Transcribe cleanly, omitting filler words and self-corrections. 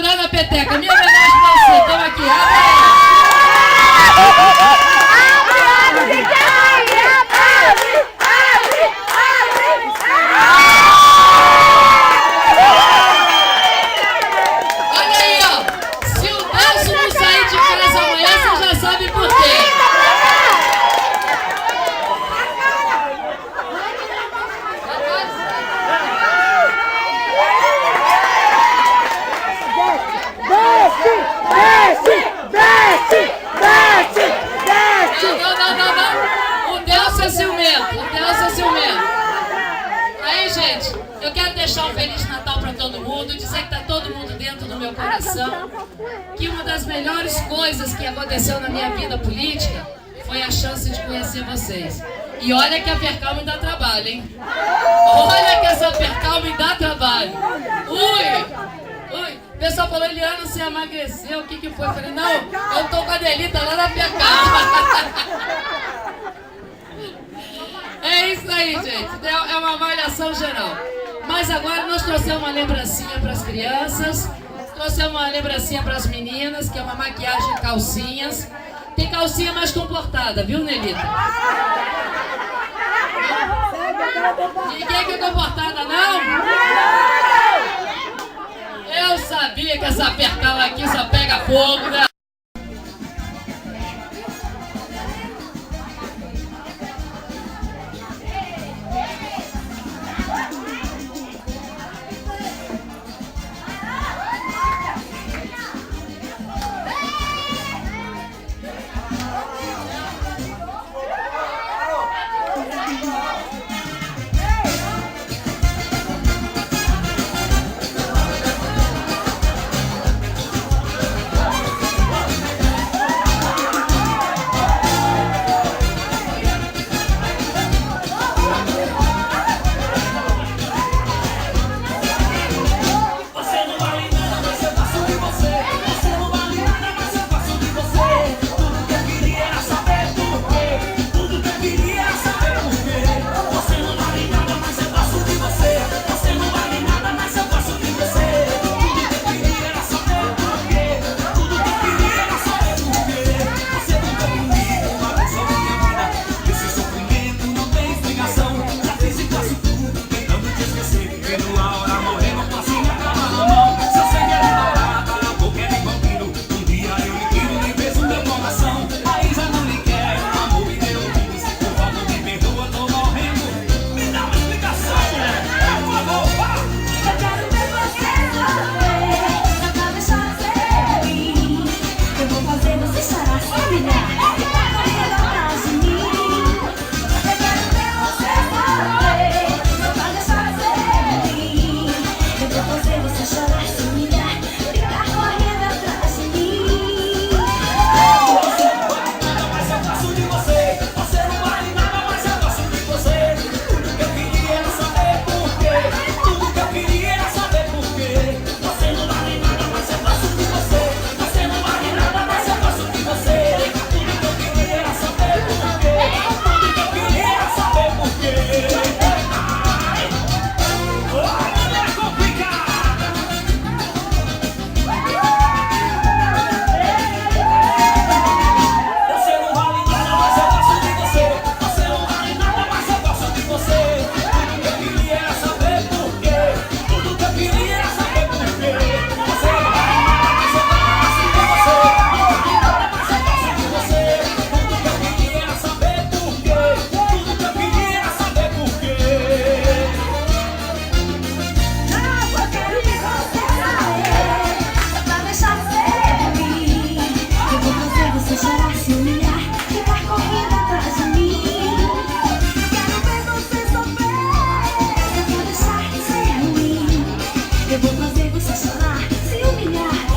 segurar na peteca. Minha homenagem pra você. Toma aqui. Olha aí, ó. Se o Delcio não sair de casa amanhã, você já sabe por quê. Não. O Delcio é ciumento. Aí, gente, eu quero deixar um Feliz Natal pra todo mundo, dizer que tá todo mundo dentro do meu coração, que uma das melhores coisas que aconteceu na minha vida política foi a chance de conhecer vocês. E olha que a Percal me dá trabalho, hein? Olha que essa Percal me dá trabalho. Ui. O pessoal falou, Eliana, você emagreceu, o que foi? Eu falei, não, eu tô com a Delita lá na Percal. É isso aí, gente. É uma malhação geral. Mas agora nós trouxemos uma lembrancinha para as crianças, trouxemos uma lembrancinha para as meninas, que é uma maquiagem de calcinhas. Tem calcinha mais comportada, viu, Nelita? Ninguém que é comportada, não? Eu sabia que essa Percal aqui só pega fogo, né? Eu vou fazer você chorar, se humilhar.